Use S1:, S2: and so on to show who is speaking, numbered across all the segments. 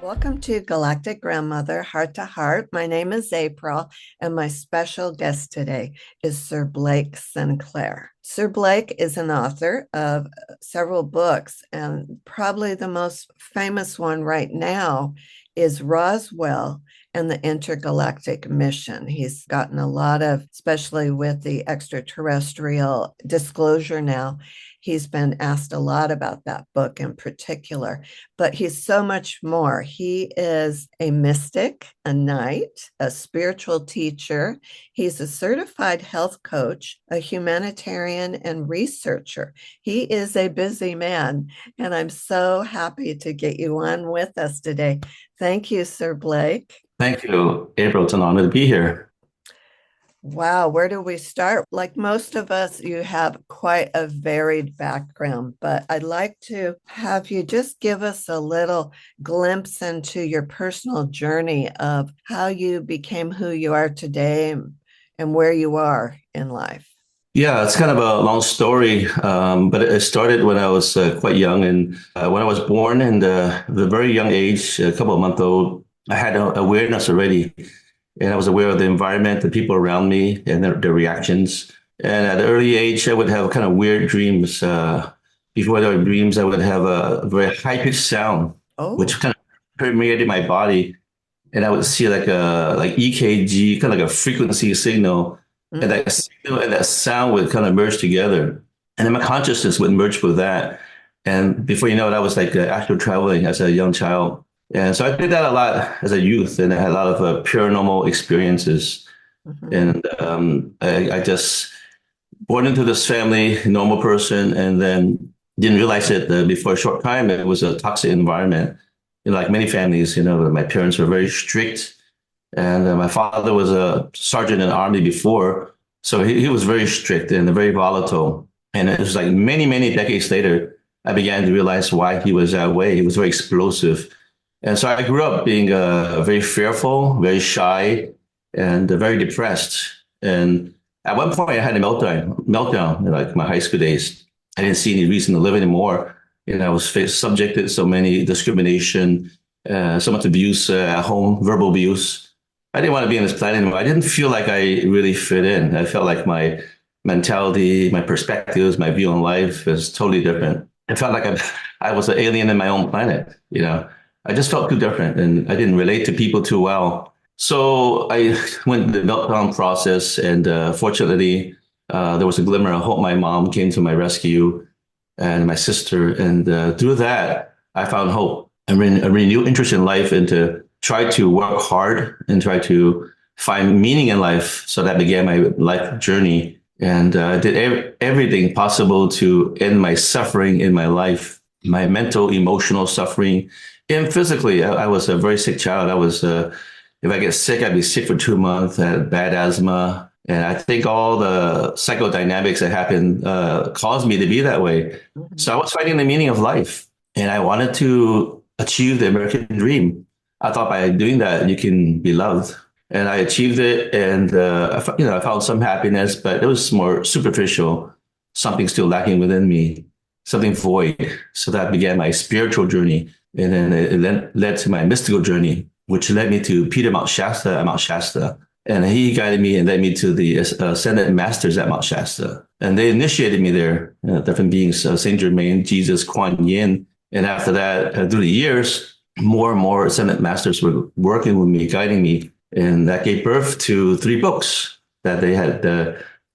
S1: Welcome to Galactic Grandmother Heart to Heart. My name is April, and my special guest today is Sir Blake Sinclair. Sir Blake is an author of several books, and probably the most famous one right now is Roswell and the Intergalactic Mission. He's gotten a lot of, especially with the extraterrestrial disclosure now, he's been asked a lot about that book in particular, but he's so much more. He is a mystic, a knight, a spiritual teacher. He's a certified health coach, a humanitarian, and researcher. He is a busy man, and I'm so happy to get you on with us today. Thank you, Sir Blake.
S2: Thank you, April. It's an honor to be here.
S1: Wow, where do we start? Like most of us, you have quite a varied background, but I'd like to have you just give us a little glimpse into your personal journey of how you became who you are today and where you are in life.
S2: Yeah, it's kind of a long story, but it started when I was quite young. And when I was born in the very young age, a couple of months old, I had an awareness already. And I was aware of the environment, the people around me, and their reactions. And at an early age, I would have kind of weird dreams. Before there were dreams, I would have a very high-pitched sound, which
S1: Oh,
S2: kind of permeated my body. And I would see like EKG, kind of like a frequency signal, and
S1: mm,
S2: that signal and that sound would kind of merge together. And then my consciousness would merge with that. And before you know it, I was like astral traveling as a young child. And so I did that a lot as a youth, and I had a lot of paranormal experiences.
S1: mhm.
S2: And I just born into this family, normal person, and then didn't realize it before a short time. It was a toxic environment. Like many families, my parents were very strict, and my father was a sergeant in the army before, so he was very strict and very volatile. And it was like many, many decades later, I began to realize why he was that way. He was very explosive. And so I grew up being very fearful, very shy, and very depressed. And at one point, I had a meltdown in like my high school days. I didn't see any reason to live anymore. I was subjected to so many discrimination, so much abuse at home, verbal abuse. I didn't want to be on this planet anymore. I didn't feel like I really fit in. I felt like my mentality, my perspectives, my view on life was totally different. I felt like I was an alien in my own planet. I just felt too different and I didn't relate to people too well. So I went through the meltdown process, and fortunately, there was a glimmer of hope. My mom came to my rescue, and my sister, and through that, I found hope and a renewed interest in life, and to try to work hard and try to find meaning in life. So that began my life journey, and did everything possible to end my suffering in my life, my mental, emotional suffering, and physically. I was a very sick child. I was if I get sick, I'd be sick for 2 months. I had bad asthma. And I think all the psychodynamics that happened caused me to be that way.
S1: Mhm.
S2: So I was finding the meaning of life, and I wanted to achieve the American dream. I thought by doing that, you can be loved. And I achieved it. And, I found some happiness, but it was more superficial, something still lacking within me, something void. So that began my spiritual journey. And then it led to my mystical journey, which led me to Peter Mount Shasta at Mount Shasta. And he guided me and led me to the Ascended Masters at Mount Shasta. And they initiated me there, different beings, Saint Germain, Jesus, Kuan Yin. And after that, through the years, more and more Ascended Masters were working with me, guiding me. And that gave birth to 3 books that they had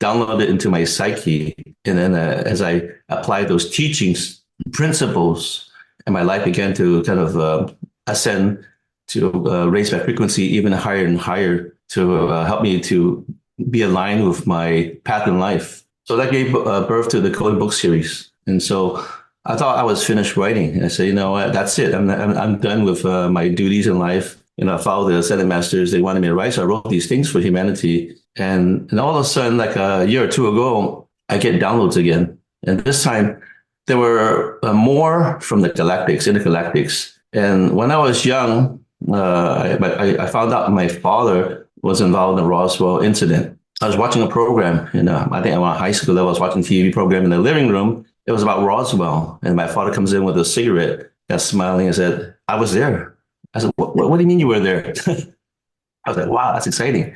S2: downloaded into my psyche. And then as I applied those teachings, principles, and my life began to kind of ascend, to raise my frequency even higher and higher, to help me to be aligned with my path in life. So that gave birth to the Coding Book series. And so I thought I was finished writing. And I said, you know what, that's it. I'm done with my duties in life. I followed the Ascended Masters. They wanted me to write, so I wrote these things for humanity. And all of a sudden, like a year or two ago, I get downloads again. And this time, there were more from the intergalactics. And when I was young, I found out my father was involved in the Roswell incident. I was watching a program, I think around high school level. I was watching a TV program in the living room. It was about Roswell, and my father comes in with a cigarette, got smiling, and said, "I was there. I said, what do you mean you were there? I was like, wow, that's exciting.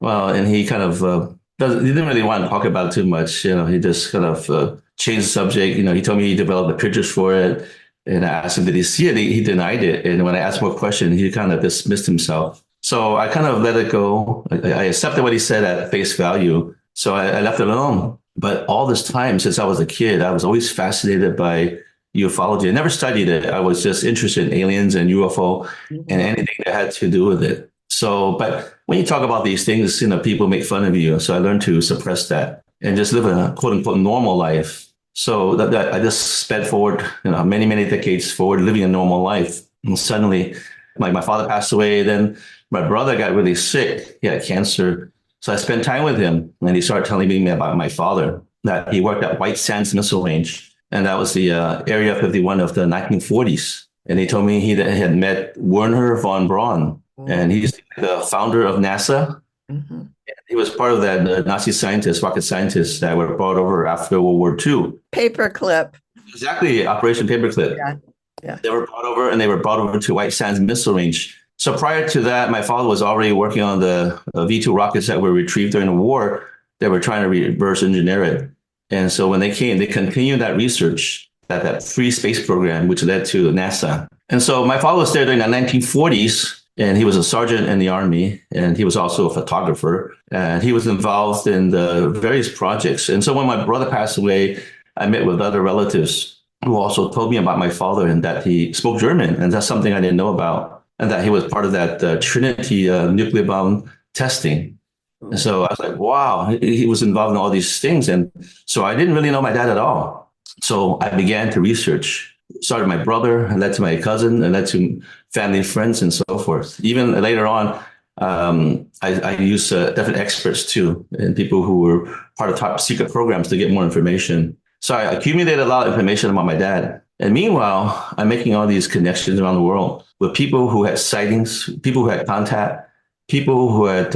S2: Well, and he kind of he didn't really want to talk about it too much. He just kind of changed the subject. He told me he developed the pictures for it. And I asked him, did he see it? He denied it. And when I asked more questions, he kind of dismissed himself. So I kind of let it go. I accepted what he said at face value. So I left it alone. But all this time, since I was a kid, I was always fascinated by ufology. I never studied it. I was just interested in aliens and UFO and
S1: Mhm.
S2: anything that had to do with it. So, but when you talk about these things, people make fun of you. So I learned to suppress that and just live a quote unquote normal life. So that I just sped forward, many, many decades forward, living a normal life. And suddenly, my father passed away. Then my brother got really sick. He had cancer. So I spent time with him, and he started telling me about my father, that he worked at White Sands Missile Range. And that was the Area 51 of the 1940s. And he told me he had met Werner von Braun, and
S1: Oh.
S2: he's the founder of NASA.
S1: Mhm.
S2: He was part of that Nazi scientists, rocket scientists that were brought over after World War II.
S1: Paperclip.
S2: Exactly, Operation Paperclip.
S1: Yeah. Yeah.
S2: They were brought over, and they were brought over to White Sands Missile Range. So prior to that, my father was already working on the V2 rockets that were retrieved during the war. They were trying to reverse engineer it. And so when they came, they continued that research, that free space program, which led to NASA. And so my father was there during the 1940s, and he was a sergeant in the army, and he was also a photographer, and he was involved in the various projects. And so when my brother passed away, I met with other relatives who also told me about my father and that he spoke German, and that's something I didn't know about, and that he was part of that Trinity nuclear bomb testing. And
S1: Oh.
S2: so I was like, wow, he was involved in all these things. And so I didn't really know my dad at all. So I began to research, started my brother, and led to my cousin, and led to family and friends and so forth. Even later on, I used different experts too, and people who were part of top secret programs to get more information. So I accumulated a lot of information about my dad. And meanwhile, I'm making all these connections around the world with people who had sightings, people who had contact, people who had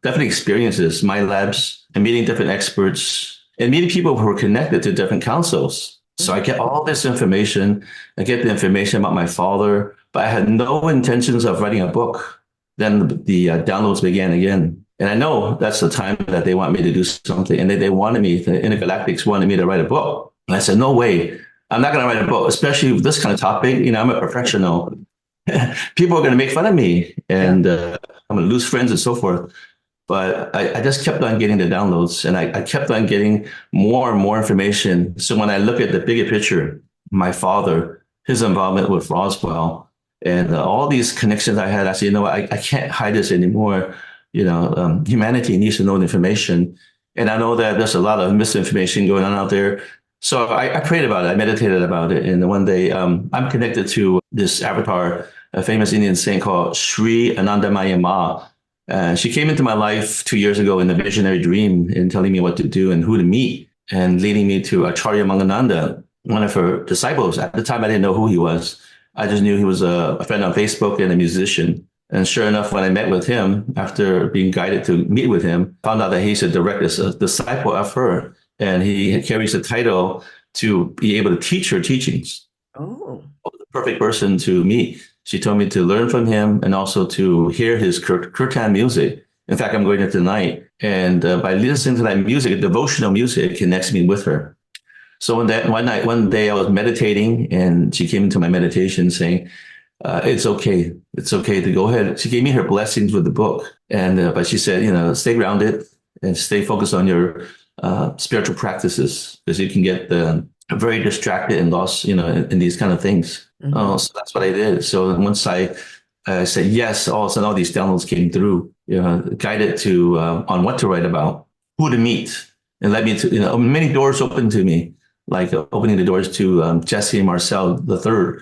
S2: different experiences, my labs, and meeting different experts, and meeting people who were connected to different councils. So I
S1: Mhm.
S2: get all this information. I get the information about my father, but I had no intentions of writing a book. Then the downloads began again. And I know that's the time that they want me to do something. And they wanted me, the Intergalactics wanted me to write a book. And I said, no way. I'm not going to write a book, especially with this kind of topic. I'm a professional. People are going to make fun of me,
S1: Yeah.
S2: and I'm going to lose friends and so forth. But I just kept on getting the downloads, and I kept on getting more and more information. So when I look at the bigger picture, my father, his involvement with Roswell, and all these connections I had, I said, I can't hide this anymore. Humanity needs to know the information. And I know that there's a lot of misinformation going on out there. So I prayed about it. I meditated about it. And one day, I'm connected to this avatar, a famous Indian saint called Sri Anandamaya Ma. She came into my life 2 years ago in a visionary dream and telling me what to do and who to meet and leading me to Acharya Mangananda, one of her disciples. At the time, I didn't know who he was. I just knew he was a friend on Facebook and a musician. And sure enough, when I met with him, after being guided to meet with him, found out that he's a direct disciple of her. And he carries the title to be able to teach her teachings.
S1: Oh.
S2: The perfect person to meet. She told me to learn from him and also to hear his kirtan music. In fact, I'm going there tonight. And by listening to that music, devotional music, it connects me with her. So one day I was meditating and she came into my meditation saying, it's okay. It's okay to go ahead. She gave me her blessings with the book. But she said, stay grounded and stay focused on your spiritual practices because you can get very distracted and lost, in these kind of things.
S1: Mhm.
S2: So that's what I did. So once I said yes, all of a sudden all these downloads came through, guided to on what to write about, who to meet, and led me to, many doors opened to me, like opening the doors to Jesse Marcel III.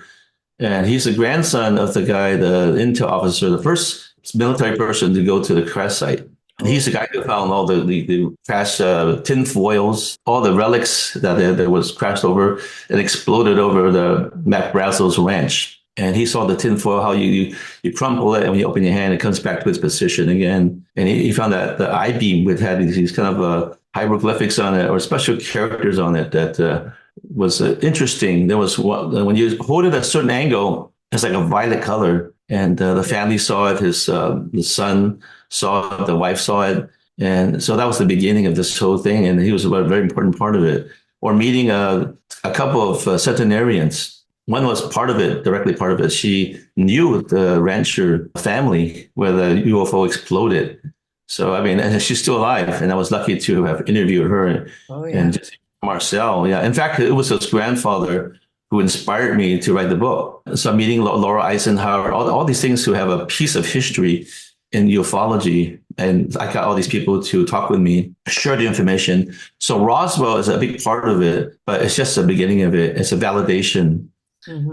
S2: And he's the grandson of the guy, the intel officer, the first military person to go to the crash site. And
S1: Oh.
S2: he's the guy who found all the crash tin foils, all the relics that was crashed over and exploded over the Mac Brazel's ranch. And he saw the tin foil, how you crumple it, and when you open your hand, it comes back to its position again. And he found that the I-beam would have these kind of hieroglyphics on it or special characters on it that was interesting. There was when you hold it at a certain angle, it's like a violet color. And the family saw it. The son saw it. The wife saw it. And so that was the beginning of this whole thing. And he was a very important part of it. Or meeting a couple of centenarians. One was part of it, directly part of it. She knew the rancher family where the UFO exploded. So, I mean, and she's still alive. And I was lucky to have interviewed her
S1: Oh, yeah.
S2: and just Marcel. Yeah. In fact, it was his grandfather who inspired me to write the book. So I'm meeting Laura Eisenhower, all these things who have a piece of history in ufology. And I got all these people to talk with me, share the information. So Roswell is a big part of it, but it's just the beginning of it. It's a validation.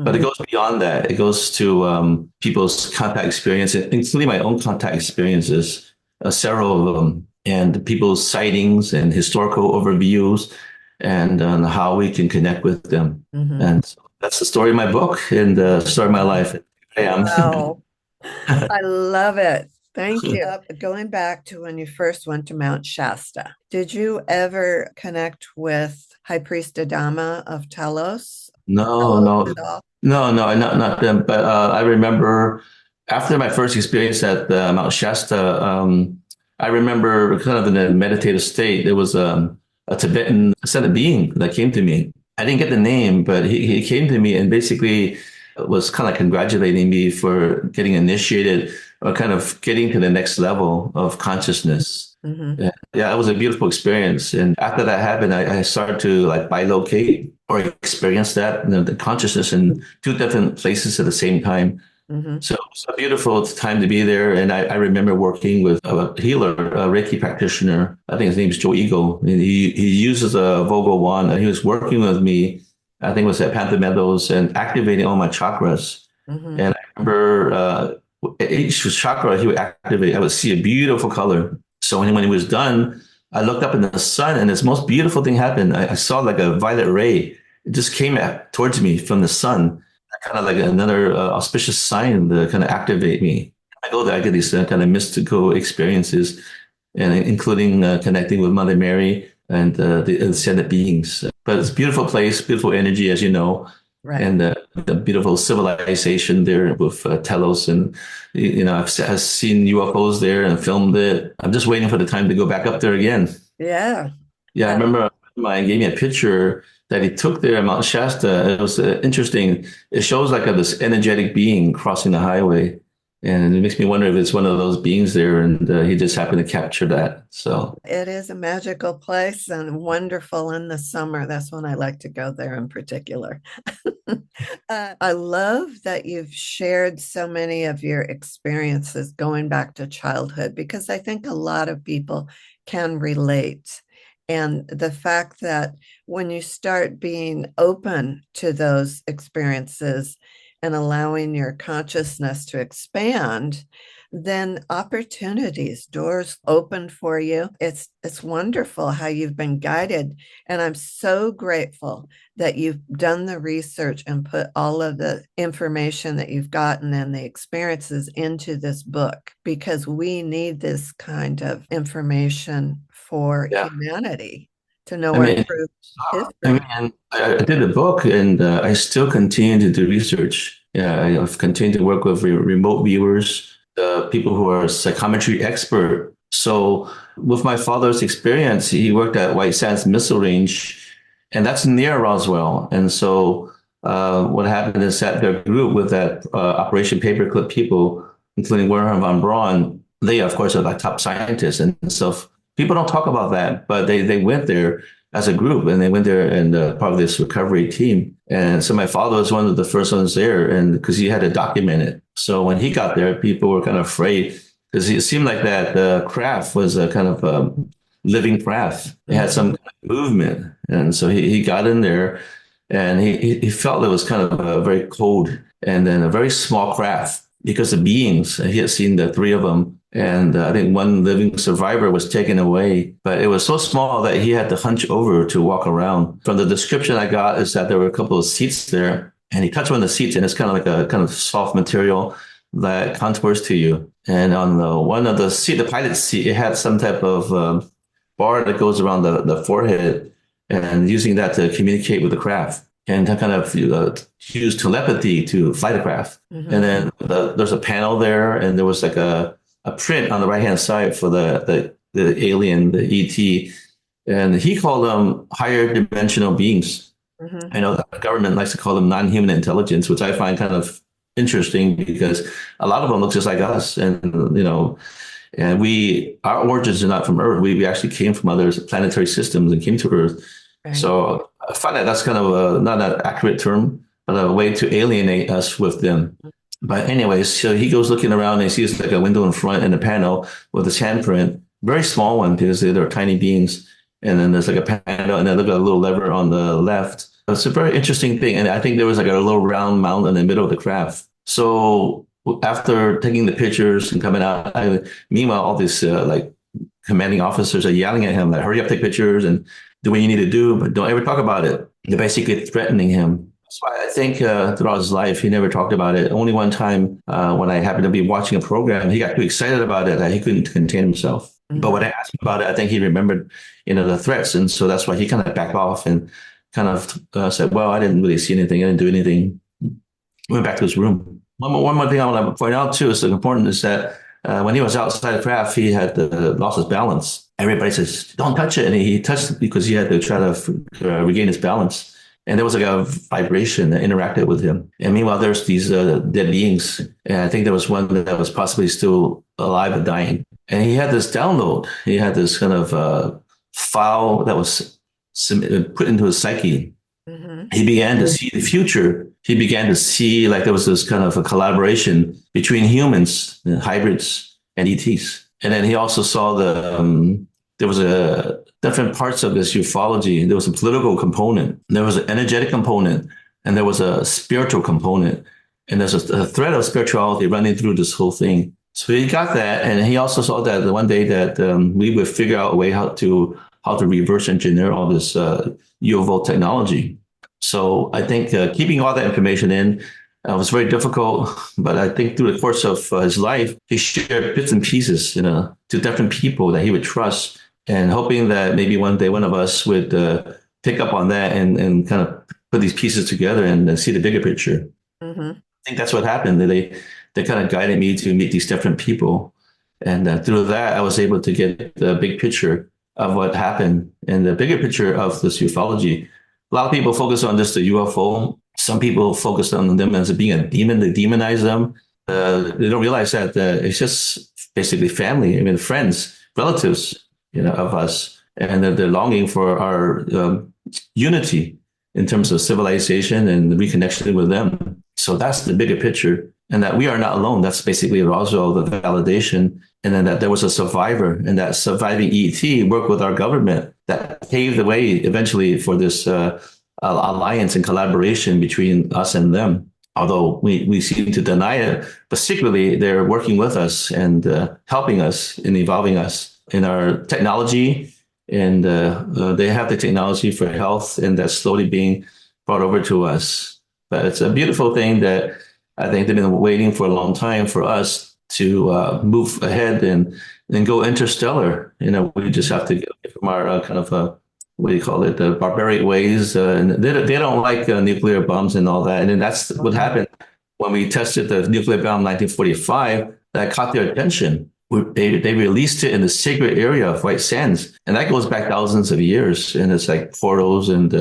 S2: But it goes beyond that. It goes to people's contact experience, including my own contact experiences, several of them, and people's sightings and historical overviews and how we can connect with them. And so that's the story of my book and the story of my life. I am.
S1: Wow. I love it. Thank you. Going back to when you first went to Mount Shasta, did you ever connect with High Priest Adama of Talos?
S2: No,
S1: Talos
S2: no,
S1: at all?
S2: no, not them. But I remember after my first experience at Mount Shasta, I remember kind of in a meditative state. There was a Tibetan ascended being that came to me. I didn't get the name, but he came to me and basically was kind of congratulating me for getting initiated or kind of getting to the next level of consciousness. Yeah, yeah, it was a beautiful experience. And after that happened, I started to like bilocate or experience that, the consciousness in two different places at the same time. So it's a beautiful time to be there. And I remember working with a healer, a Reiki practitioner. I think his name is Joe Eagle. And he uses a Vogel wand. And he was working with me, I think it was at Panther Meadows, and activating all my chakras. And I remember each chakra he would activate, I would see a beautiful color. So when he was done, I looked up in the sun and this most beautiful thing happened. I saw like a violet ray. It just came towards me from the sun, kind of like another auspicious sign to kind of activate me. I go there, I get these kind of mystical experiences, and including connecting with Mother Mary and the ascended beings. But it's a beautiful place, beautiful energy, as you know,
S1: Right.
S2: and the beautiful civilization there with Telos. And, I've seen UFOs there and filmed it. I'm just waiting for the time to go back up there again.
S1: Yeah.
S2: Yeah, I remember he gave me a picture that he took there at Mount Shasta. It was interesting. It shows like this energetic being crossing the highway. And it makes me wonder if it's one of those beings there and he just happened to capture that. So
S1: It is a magical place and wonderful in the summer. That's when I like to go there in particular. I love that you've shared so many of your experiences going back to childhood because I think a lot of people can relate. And the fact that when you start being open to those experiences and allowing your consciousness to expand, then opportunities, doors open for you. It's wonderful how you've been guided. And I'm so grateful that you've done the research and put all of the information that you've gotten and the experiences into this book because we need this kind of information for
S2: yeah,
S1: humanity to know
S2: I
S1: our
S2: mean,
S1: true
S2: I
S1: history.
S2: mean, I did the book and I still continue to do research. Yeah, I've continued to work with remote viewers, people who are psychometry expert. So with my father's experience, he worked at White Sands Missile Range, and that's near Roswell. And so what happened is that their group with that Operation Paperclip people, including Werner von Braun, they of course are like top scientists and stuff. People don't talk about that, but they went there as a group and they went there and part of this recovery team. And so my father was one of the first ones there and because he had to document it. So when he got there, people were kind of afraid because it seemed like that the craft was a kind of living craft. It had some kind of movement. And so he got in there and he felt it was kind of very cold and then a very small craft because the beings, he had seen the three of them. And I think one living survivor was taken away, but it was so small that he had to hunch over to walk around. From the description I got is that there were a couple of seats there and he touched one of the seats and it's kind of like a kind of soft material that contours to you. And on one of the seat, the pilot seat, it had some type of bar that goes around the forehead and using that to communicate with the craft. and to kind of use telepathy to fly the craft. And
S1: Mm-hmm.
S2: then there's a panel there, and there was like a print on the right hand side for the alien, the ET, and he called them higher dimensional beings.
S1: Mm-hmm.
S2: I know the government likes to call them non-human intelligence, which I find kind of interesting because a lot of them look just like us, and and our origins are not from Earth. We actually came from other planetary systems and came to Earth.
S1: Right.
S2: So I find that that's kind of not an accurate term, but a way to alienate us with them. But anyways, so he goes looking around and he sees like a window in front and a panel with his handprint, very small one because they're tiny beings. And then there's like a panel and then look at a little lever on the left. It's a very interesting thing. And I think there was like a little round mound in the middle of the craft. So after taking the pictures and coming out, meanwhile, all these like commanding officers are yelling at him, like, hurry up, take pictures and do what you need to do, but don't ever talk about it. They're basically threatening him. That's why I think throughout his life, he never talked about it. Only one time when I happened to be watching a program, he got too excited about it that he couldn't contain himself. But
S1: Mm-hmm.
S2: when I asked him about it, I think he remembered, the threats. And so that's why he kind of backed off and kind of said, well, I didn't really see anything. I didn't do anything. Went back to his room. One more thing I want to point out too is important is that when he was outside the craft, he had lost his balance. Everybody says, don't touch it. And he touched it because he had to try to regain his balance. And there was like a vibration that interacted with him. And meanwhile, there's these dead beings. And I think there was one that was possibly still alive but dying. And he had this download. He had this kind of file that was put into his psyche.
S1: Mm-hmm.
S2: He began to see the future. He began to see like there was this kind of a collaboration between humans, hybrids, and ETs. And then he also saw there was a different parts of this ufology. There was a political component, there was an energetic component, and there was a spiritual component. And there's a thread of spirituality running through this whole thing. So he got that, and he also saw that one day that we would figure out a way how to reverse engineer all this UFO technology. So I think keeping all that information in was very difficult, but I think through the course of his life, he shared bits and pieces, to different people that he would trust, and hoping that maybe one day one of us would pick up on that and kind of put these pieces together and see the bigger picture.
S1: Mm-hmm.
S2: I think that's what happened. They kind of guided me to meet these different people, and through that, I was able to get the big picture of what happened and the bigger picture of this ufology. A lot of people focus on just the UFO. Some people focus on them as being a demon. They demonize them. They don't realize that it's just basically family. I mean, friends, relatives, of us, and that they're longing for our unity in terms of civilization and reconnection with them. So that's the bigger picture, and that we are not alone. That's basically Roswell, the validation, and then that there was a survivor, and that surviving ET worked with our government that paved the way eventually for this alliance and collaboration between us and them. Although we seem to deny it, but secretly they're working with us and helping us and evolving us in our technology. And they have the technology for health, and that's slowly being brought over to us. But it's a beautiful thing that I think they've been waiting for a long time for us to move ahead and go interstellar. We just have to get from our kind of what do you call it, the barbaric ways. And they don't like nuclear bombs and all that. And then that's what happened when we tested the nuclear bomb in 1945. That caught their attention. They released it in the sacred area of White Sands, and that goes back thousands of years. And it's like portals, and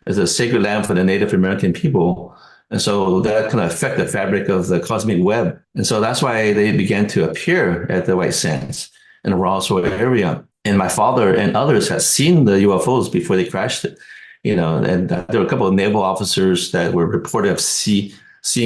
S2: it's a sacred land for the Native American people. And so that kind of affect the fabric of the cosmic web. And so that's why they began to appear at the White Sands in the Roswell area. And my father and others had seen the UFOs before they crashed it, and there were a couple of naval officers that were reported of seeing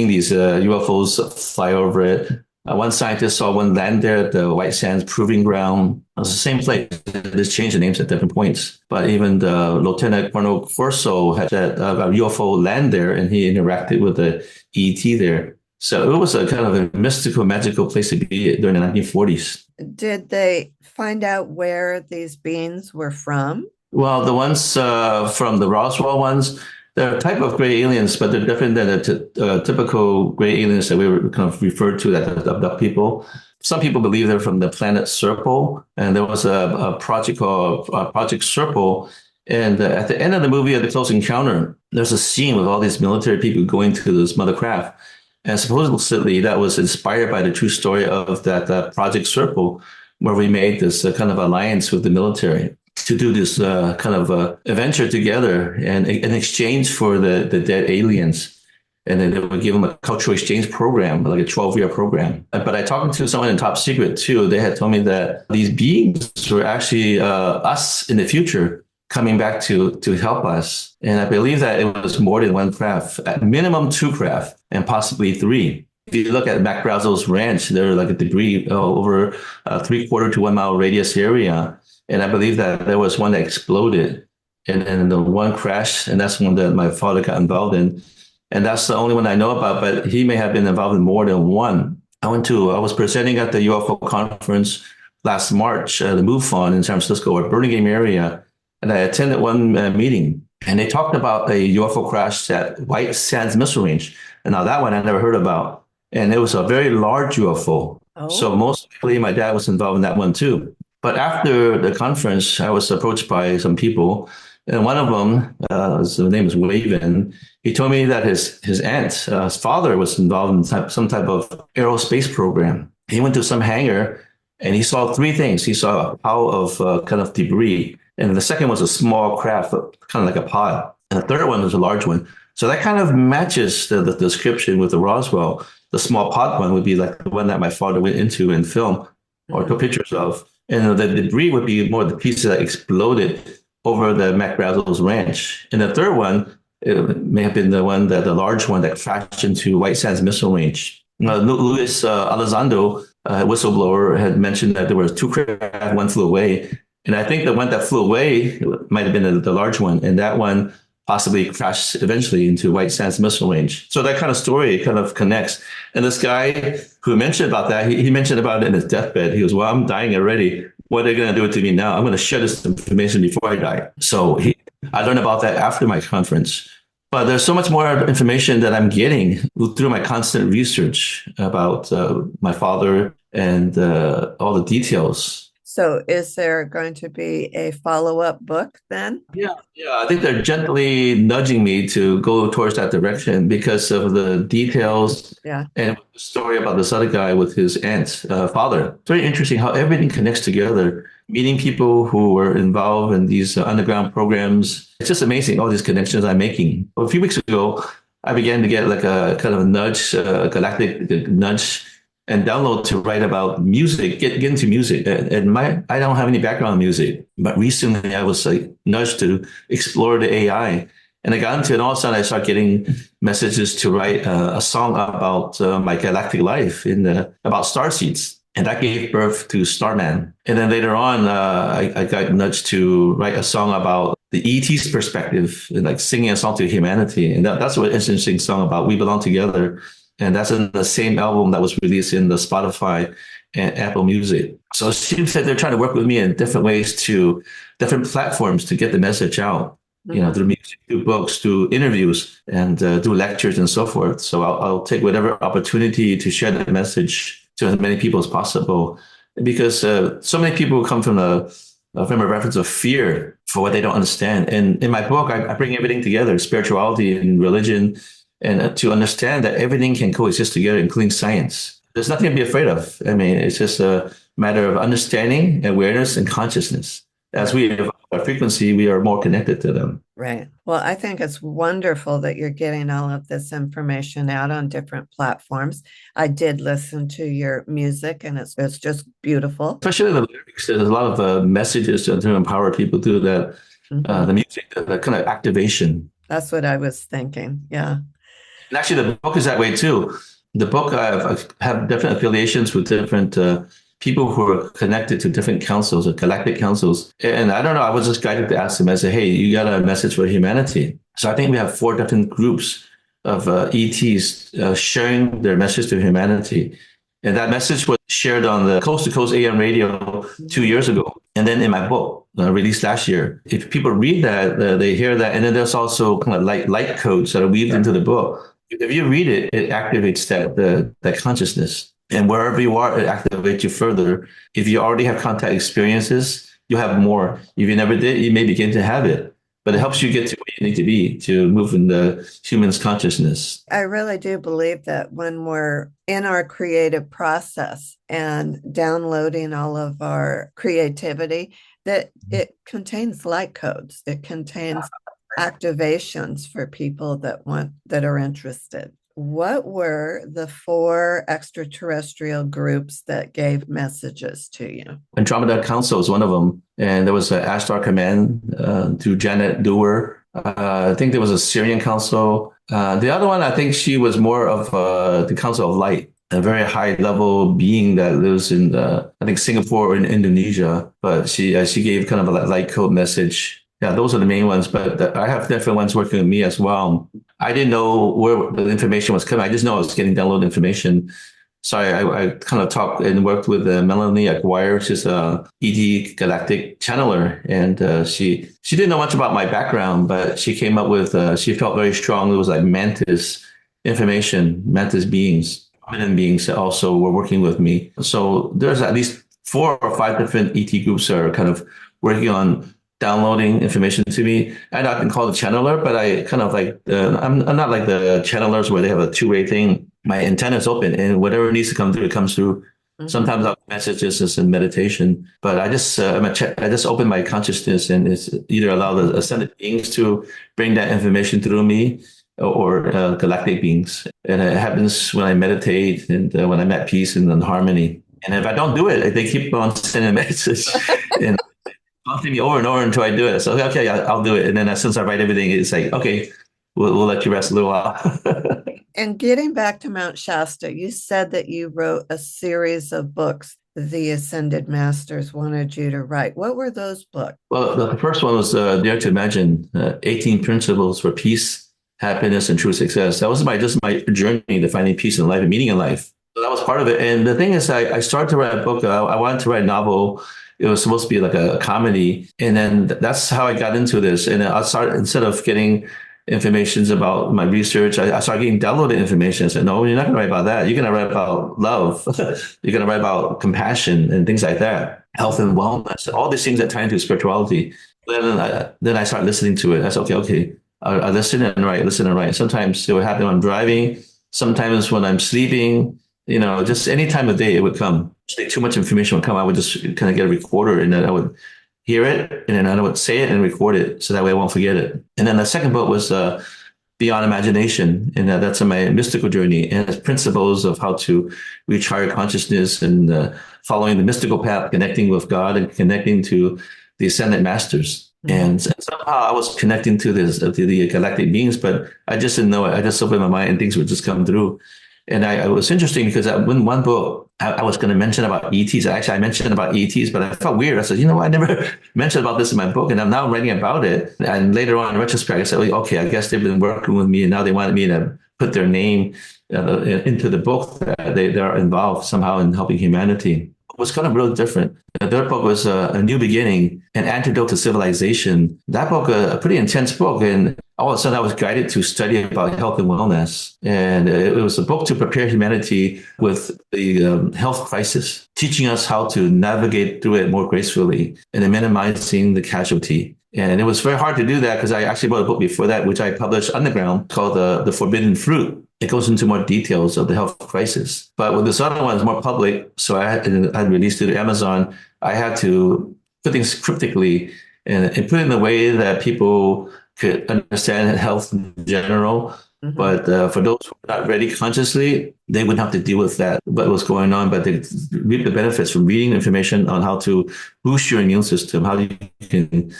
S2: these UFOs fly over it. One scientist saw one land there at the White Sands Proving Ground. It was the same place. They just changed the names at different points. But even the Lieutenant Colonel Corso had a UFO land there, and he interacted with the ET there. So it was a kind of a mystical, magical place to be during the 1940s.
S1: Did they find out where these beings were from?
S2: Well, the ones from the Roswell ones, they're a type of gray aliens, but they're different than the typical gray aliens that we were kind of referred to that abduct people. Some people believe they're from the planet Serpo, and there was a project called Project Serpo, And at the end of the movie, at the close encounter, there's a scene with all these military people going to this mother craft. And supposedly that was inspired by the true story of that Project Circle, where we made this kind of alliance with the military to do this kind of adventure together and in exchange for the dead aliens. And then they would give them a cultural exchange program, like a 12-year program. But I talked to someone in Top Secret too. They had told me that these beings were actually us in the future coming back to help us. And I believe that it was more than one craft, at minimum two craft, and possibly three. If you look at Mac Brazel's ranch, there are like a debris over a 3/4 to 1 mile radius area. And I believe that there was one that exploded and then the one crashed. And that's one that my father got involved in. And that's the only one I know about, but he may have been involved in more than one. I was presenting at the UFO conference last March, the MUFON in San Francisco, or Burlingame area. And I attended one meeting, and they talked about a UFO crash at White Sands Missile Range. And now that one I never heard about. And it was a very large UFO. Oh. So most likely my dad was involved in that one too. But after the conference, I was approached by some people. And one of them, his name is Waven, he told me that his aunt, his father was involved in some type of aerospace program. He went to some hangar and he saw three things. He saw a pile of kind of debris. And the second was a small craft, kind of like a pod. And the third one was a large one. So that kind of matches the description with the Roswell. The small pod one would be like the one that my father went into and filmed or took pictures of. And the debris would be more the pieces that exploded over the Mac Brazel's ranch. And the third one, it may have been the large one that crashed into White Sands Missile Range. Luis Elizondo, whistleblower, had mentioned that there were two craft, one flew away. And I think the one that flew away might have been the large one. And that one possibly crashed eventually into White Sands Missile Range. So that kind of story kind of connects. And this guy who mentioned about that, he mentioned about it in his deathbed. He goes, well, I'm dying already. What are they going to do to me now? I'm going to share this information before I die. So I learned about that after my conference. But there's so much more information that I'm getting through my constant research about my father and all the details.
S1: So is there going to be a follow-up book then?
S2: Yeah. I think they're gently nudging me to go towards that direction because of the details and the story about this other guy with his aunt's father. It's very interesting how everything connects together. Meeting people who were involved in these underground programs. It's just amazing, all these connections I'm making. A few weeks ago, I began to get like a kind of a nudge, a galactic nudge and download to write about music, get into music. And I don't have any background in music, but recently I was like nudged to explore the AI. And I got into it, and all of a sudden I started getting messages to write a song about my galactic life about starseeds. And that gave birth to Starman. And then later on, I got nudged to write a song about the ET's perspective, and like singing a song to humanity. And that's what an interesting song about We Belong Together. And that's in the same album that was released in the Spotify and Apple Music. So she said they're trying to work with me in different ways different platforms to get the message out, through music, through books, through interviews, and through lectures and so forth. So I'll take whatever opportunity to share the message to as many people as possible, because so many people come from a reference of fear for what they don't understand. And in my book, I bring everything together, spirituality and religion, and to understand that everything can coexist together, including science. There's nothing to be afraid of. I mean, it's just a matter of understanding, awareness, and consciousness. As we evolve our frequency, we are more connected to them.
S1: Right. Well, I think it's wonderful that you're getting all of this information out on different platforms. I did listen to your music, and it's just beautiful.
S2: Especially the lyrics. There's a lot of messages to empower people through that, the music, the kind of activation.
S1: That's what I was thinking. Yeah.
S2: And actually, the book is that way too. The book, I have different affiliations with different people who are connected to different councils or galactic councils. And I don't know, I was just guided to ask them. I said, hey, you got a message for humanity. So I think we have 4 different groups of ETs sharing their message to humanity. And that message was shared on the Coast to Coast AM radio 2 years ago. And then in my book, released last year, if people read that, they hear that. And then there's also kind of light codes that are weaved into the book. If you read it, it activates that consciousness. And wherever you are, it activates you further. If you already have contact experiences, you have more. If you never did, you may begin to have it. but it helps you get to where you need to be to move in the human's consciousness.
S1: I really do believe that when we're in our creative process and downloading all of our creativity, that it contains light codes. It contains activations for people that are interested. What were the four extraterrestrial groups that gave messages to you?
S2: Andromeda Council is one of them, and there was an Ashtar Command through Janet Dewar. I think there was a Syrian Council. The other one, I think she was more of the Council of Light, a very high level being that lives in, I think, Singapore or in Indonesia. But she gave kind of a light code message. Yeah, those are the main ones. But I have different ones working with me as well. I didn't know where the information was coming. I just know I was getting download information. So I kind of talked and worked with Melanie Aguirre. She's a ED Galactic channeler, and she didn't know much about my background, but she came up with she felt very strong. It was like mantis information, mantis beings, prominent beings that also were working with me. So there's at least 4 or 5 different ET groups that are kind of working on downloading information to me. And I can call it channeler, but I kind of like I'm not like the channelers where they have a two-way thing. My antenna is open, and whatever needs to come through, it comes through. Mm-hmm. Sometimes I'll messages just in meditation, but I just I just open my consciousness, and it's either allow the ascended beings to bring that information through me, or galactic beings. And it happens when I meditate and when I'm at peace and in harmony. And if I don't do it, they keep on sending a message and prompting me over and over until I do it. So okay, I'll do it. And then as soon as I write everything, it's like, okay, we'll let you rest a little while.
S1: And getting back to Mount Shasta, you said that you wrote a series of books the Ascended Masters wanted you to write. What were those books?
S2: Well, the first one was Dare to Imagine, 18 Principles for Peace, Happiness, and True Success. That was my journey to finding peace in life and meaning in life. So that was part of it. And the thing is, I started to write a book. I wanted to write a novel. It was supposed to be like a comedy. And then that's how I got into this. And I started, instead of getting information about my research, I started getting downloaded information. I said, no, you're not going to write about that. You're going to write about love. You're going to write about compassion and things like that, health and wellness, all these things that tie into spirituality. Then I started listening to it. I said, okay, I listen and write. Sometimes it would happen when I'm driving. Sometimes when I'm sleeping, just any time of day it would come. Too much information would come. I would just kind of get a recorder, and then I would hear it, and then I would say it and record it, so that way I won't forget it. And then the second book was Beyond Imagination, and that's in my mystical journey, and it's principles of how to reach higher consciousness and following the mystical path, connecting with God and connecting to the Ascended Masters. And somehow I was connecting to the galactic beings, but I just didn't know it. I just opened my mind and things would just come through. And it was interesting because in one book, I was going to mention about ETs. Actually, I mentioned about ETs, but I felt weird. I said, I never mentioned about this in my book, and I'm now writing about it. And later on, in retrospect, I said, okay, I guess they've been working with me, and now they wanted me to put their name into the book. They're involved somehow in helping humanity. It was kind of really different. The third book was A New Beginning, An Antidote to Civilization. That book, a pretty intense book, and all of a sudden I was guided to study about health and wellness. And it was a book to prepare humanity with the health crisis, teaching us how to navigate through it more gracefully and then minimizing the casualty. And it was very hard to do that because I actually wrote a book before that, which I published underground, called The Forbidden Fruit. It goes into more details of the health crisis. But with this other one, it's more public. So I released it to Amazon. I had to put things cryptically and put it in a way that people could understand health in general. Mm-hmm. But for those who are not ready consciously, they wouldn't have to deal with that, what was going on, but they reap the benefits from reading information on how to boost your immune system, how you can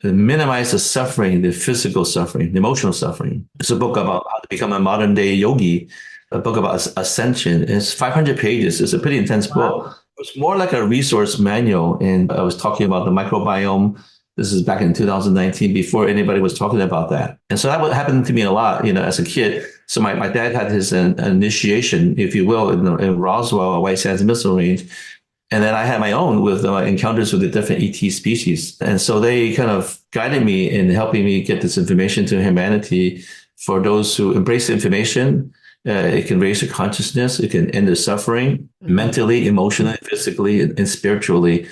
S2: minimize the suffering, the physical suffering, the emotional suffering. It's a book about how to become a modern day yogi, a book about ascension. It's 500 pages. It's a pretty intense book. It's more like a resource manual. And I was talking about the microbiome. This is back in 2019, before anybody was talking about that. And so that would happen to me a lot, as a kid. So my dad had his initiation, if you will, in Roswell, White Sands Missile Range. And then I had my own with encounters with the different ET species. And so they kind of guided me in helping me get this information to humanity. For those who embrace the information, it can raise their consciousness. It can end their suffering mentally, emotionally, physically, and spiritually.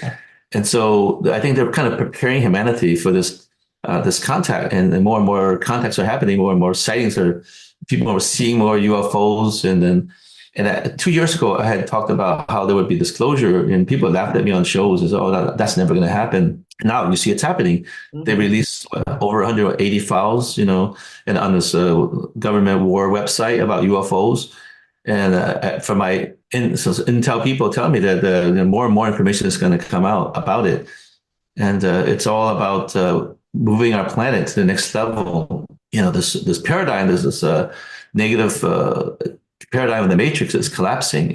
S2: And so I think they're kind of preparing humanity for this this contact, and more contacts are happening, more and more sightings are, people are seeing more UFOs, and then. And 2 years ago, I had talked about how there would be disclosure, and people laughed at me on shows as, "Oh, that's never going to happen." Now you see it's happening. They
S1: Mhm.
S2: released over 180 files, and on this government war website about UFOs. And from so Intel people tell me that more and more information is going to come out about it. And it's all about moving our planet to the next level. This paradigm, this negative paradigm of the matrix is collapsing,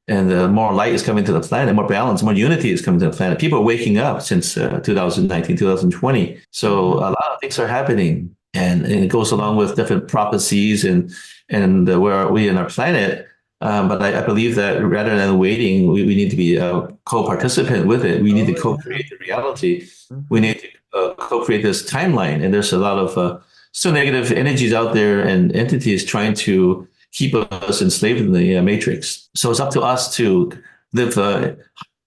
S2: and more light is coming to the planet, more balance, more unity is coming to the planet. People are waking up since 2019, 2020. So a lot of things are happening, and it goes along with different prophecies and where are we in our planet. But I believe that rather than waiting, we need to be a co-participant with it. We need to
S1: Oh, yeah.
S2: co-create the reality. We
S1: Mhm.
S2: need to co-create this timeline. And there's a lot of still negative energies out there and entities trying to keep us enslaved in the matrix. So it's up to us to live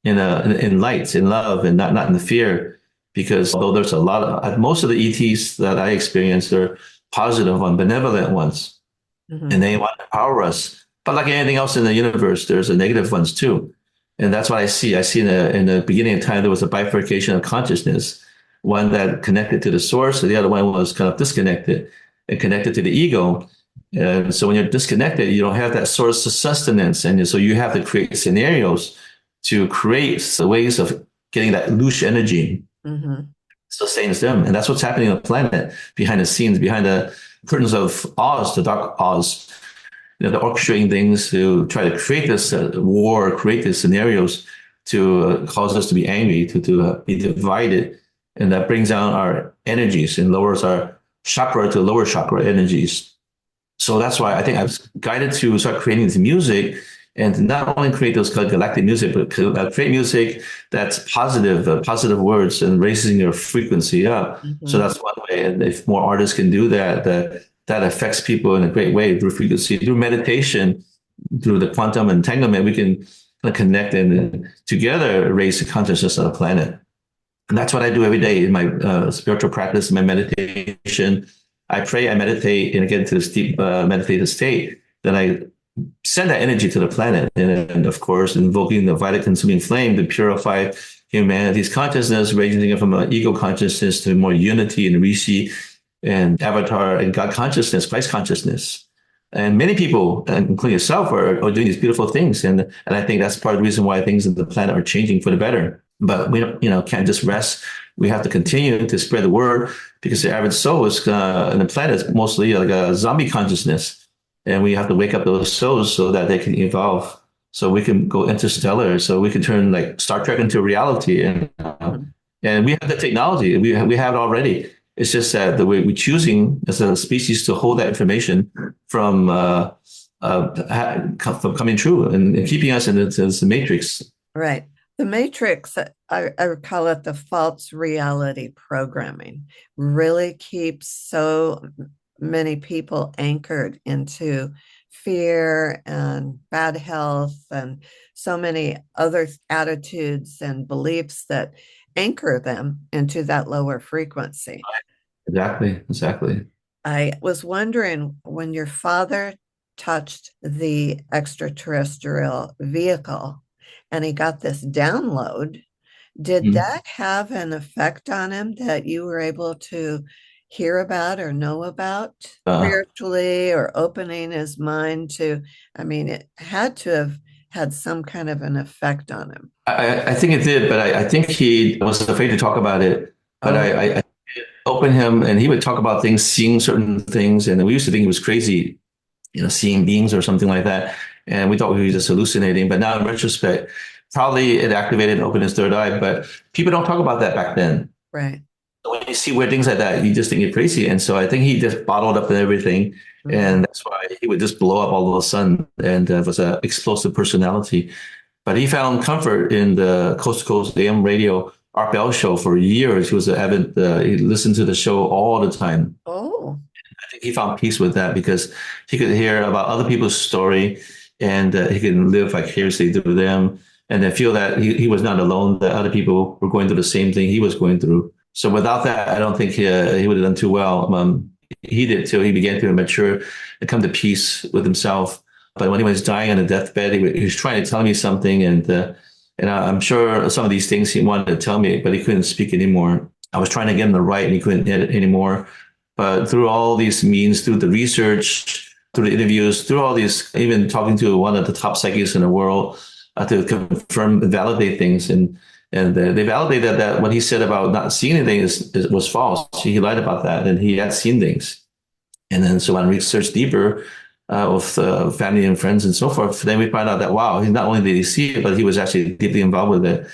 S2: in light, in love, and not in the fear. Because although there's a lot of most of the ETs that I experienced are positive and benevolent ones, and
S1: Mhm.
S2: they want to empower us. But like anything else in the universe, there's a negative ones too. And that's what I see. I see in the beginning of time, there was a bifurcation of consciousness, one that connected to the source, and the other one was kind of disconnected and connected to the ego. And so when you're disconnected, you don't have that source of sustenance. And so you have to create scenarios to create ways of getting that loose energy
S1: Mhm.
S2: sustains them. And that's what's happening on the planet behind the scenes, behind the curtains of Oz, the dark Oz. They're orchestrating things to try to create this war, create these scenarios to cause us to be angry, to be divided. And that brings down our energies and lowers our chakra to lower chakra energies. So that's why I think I was guided to start creating this music and not only create those galactic music, but create music that's positive, positive words and raising your frequency up. So
S1: Mhm.
S2: that's one way. And if more artists can do that, that affects people in a great way through frequency, through meditation, through the quantum entanglement, we can connect and together raise the consciousness of the planet. And that's what I do every day in my spiritual practice, my meditation. I pray, I meditate, and get into this deep meditative state. Then I send that energy to the planet. And of course, invoking the violet consuming flame to purify humanity's consciousness, raising it from an ego consciousness to more unity and Rishi and Avatar and God consciousness, Christ consciousness. And many people, including yourself, are doing these beautiful things. And I think that's part of the reason why things in the planet are changing for the better. But we don't, can't just rest. We have to continue to spread the word because the average soul is in the planet is mostly like a zombie consciousness. And we have to wake up those souls so that they can evolve. So we can go interstellar. So we can turn like Star Trek into reality.
S1: Mhm.
S2: And we have the technology. We have it already. It's just that the way we're choosing as a species to hold that information from from coming true and keeping us in the matrix.
S1: Right. The Matrix, I call it the false reality programming, really keeps so many people anchored into fear and bad health and so many other attitudes and beliefs that anchor them into that lower frequency.
S2: Exactly, exactly.
S1: I was wondering when your father touched the extraterrestrial vehicle and he got this download, did
S2: Mhm.
S1: that have an effect on him that you were able to hear about or know about
S2: Uh,
S1: spiritually or opening his mind to? I mean, it had to have had some kind of an effect on him.
S2: I think it did, but I think he was afraid to talk about it. But
S1: Oh,
S2: I opened him, and he would talk about things, seeing certain things, and we used to think he was crazy, seeing beings or something like that. And we thought we were just hallucinating. But now in retrospect, probably it activated and opened his third eye. But people don't talk about that back then.
S1: right.
S2: So when you see weird things like that, you just think you're crazy. And so I think he just bottled up everything.
S1: Mhm.
S2: And that's why he would just blow up all of a sudden and was an explosive personality. But he found comfort in the Coast to Coast AM radio Art Bell show for years. He was an avid, he listened to the show all the time.
S1: Oh,
S2: I think he found peace with that because he could hear about other people's story and he could live vicariously through them and then feel that he was not alone, that other people were going through the same thing he was going through. So without that, I don't think he would have done too well. He did too. He began to mature and come to peace with himself. But when he was dying on a deathbed, he was trying to tell me something, and I'm sure some of these things he wanted to tell me, but he couldn't speak anymore. I was trying to get him to write, and he couldn't edit anymore. But through all these means, through the research, through the interviews, through all these, even talking to one of the top psychics in the world to confirm and validate things, and they validated that what he said about not seeing anything was false. He lied about that, and he had seen things. And then so when I researched deeper with family and friends and so forth, then we find out that, wow, he not only did he see it, but he was actually deeply involved with it.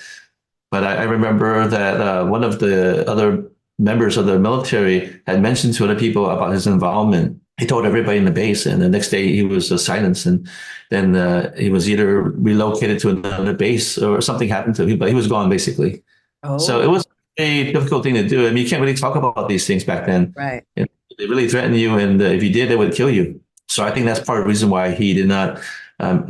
S2: But I remember that one of the other members of the military had mentioned to other people about his involvement. He told everybody in the base, and the next day he was silenced, and then he was either relocated to another base or something happened to him, but he was gone basically. So it
S1: Oh,
S2: was a difficult thing to do. I mean, you can't really talk about these things back then.
S1: right.
S2: And they really threatened you, and if you did, they would kill you. So I think that's part of the reason why he did not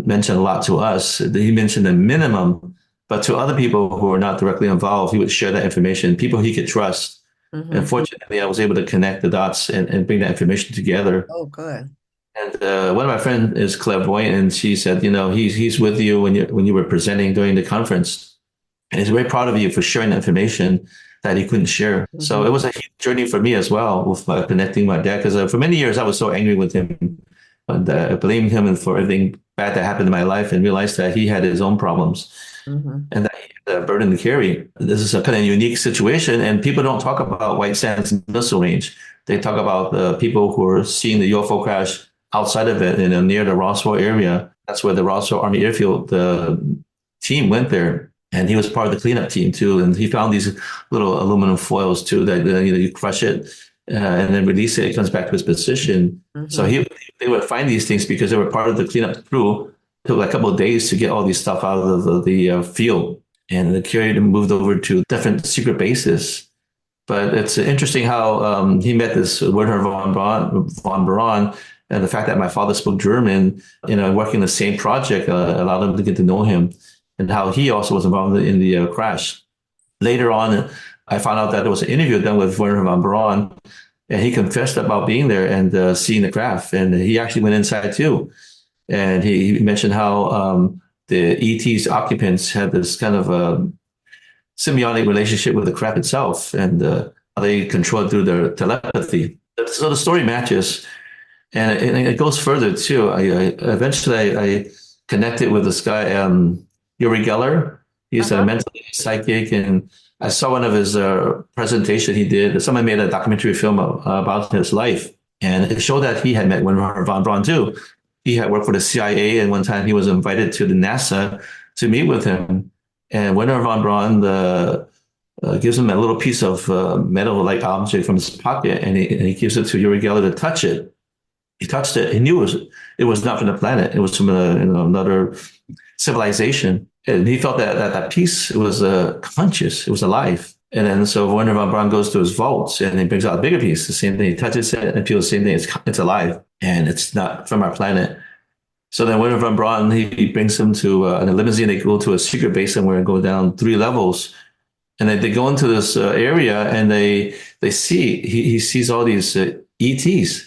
S2: mention a lot to us. He mentioned the minimum, but to other people who are not directly involved, he would share that information, people he could trust. And
S1: Hmm.
S2: fortunately, I was able to connect the dots and bring that information together.
S1: Oh, good.
S2: And one of my friends is clairvoyant, and she said, you know, he's with you when you were presenting during the conference, and he's very proud of you for sharing the information that he couldn't share. So
S1: Hmm.
S2: it was a huge journey for me as well with connecting my dad, because for many years I was so angry with him and I blamed him for everything bad that happened in my life, and realized that he had his own problems
S1: Hmm.
S2: and that he had a burden to carry. This is a kind of unique situation, and people don't talk about White Sands missile range. They talk about the people who are seeing the UFO crash outside of it, near the Roswell area. That's where the Roswell Army Airfield team went there, and he was part of the cleanup team too. And he found these little aluminum foils too that you crush it and then release it. It comes back to its position. So
S1: Hmm.
S2: they would find these things because they were part of the cleanup crew. It took like a couple of days to get all these stuff out of the field, and the carried and moved over to different secret bases. But it's interesting how he met this Werner von Braun, and the fact that my father spoke German, working the same project allowed him to get to know him, and how he also was involved in the crash. Later on, I found out that there was an interview done with Werner von Braun, and he confessed about being there and seeing the craft, and he actually went inside too. And he mentioned how the ET's occupants had this kind of symbiotic relationship with the craft itself, and they control it through their telepathy. So the story matches, and it goes further too. I connected with this guy, Yuri Geller. He's a
S1: Uh-huh.
S2: mentally psychic, and I saw one of his presentation he did. Someone made a documentary film about his life, and it showed that he had met Wernher von Braun too. He had worked for the CIA, and one time he was invited to the NASA to meet with him. And Wernher von Braun gives him a little piece of metal-like object from his pocket, and he gives it to Yuri Geller to touch it. He touched it. He knew it was not from the planet. It was from another civilization, and he felt that piece was conscious. It was alive. And then so Werner von Braun goes to his vaults and he brings out a bigger piece. The same thing. He touches it and feels the same thing. It's alive and it's not from our planet. So then Werner von Braun he brings him to in a limousine. They go to a secret base somewhere and go down 3 levels. And they go into this area and they see he sees all these ETs.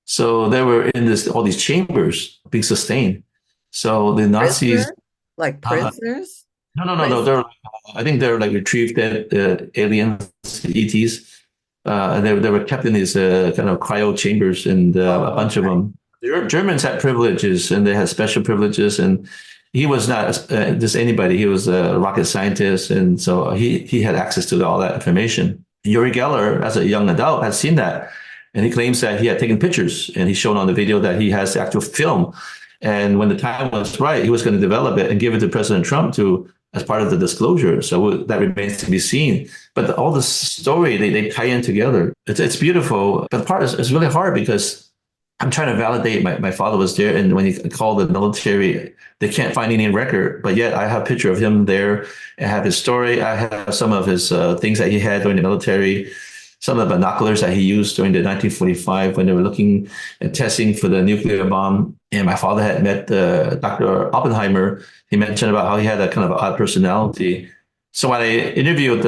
S2: So they were in this all these chambers being sustained. So the Nazis,
S1: Prisoners? Like
S2: uh,
S1: prisoners?
S2: no,
S1: Place?
S2: I think they're like retrieved dead aliens, ETs, and they were kept in these kind of cryo chambers, and a
S1: Oh,
S2: bunch of
S1: okay.
S2: them. Germans had privileges, and they had special privileges, and he was not just anybody. He was a rocket scientist, and so he had access to all that information. Yuri Geller, as a young adult, had seen that, and he claims that he had taken pictures, and he's shown on the video that he has the actual film. And when the time was right, he was going to develop it and give it to President Trump to as part of the disclosure. So that remains to be seen. But all the story they tie in together. It's beautiful. But the part is really hard because I'm trying to validate my father was there, and when he called the military, they can't find any record. But yet I have a picture of him there. I have his story. I have some of his things that he had during the military, some of the binoculars that he used during the 1945 when they were looking and testing for the nuclear bomb. And my father had met Dr. Oppenheimer. He mentioned about how he had a kind of odd personality. So when I interviewed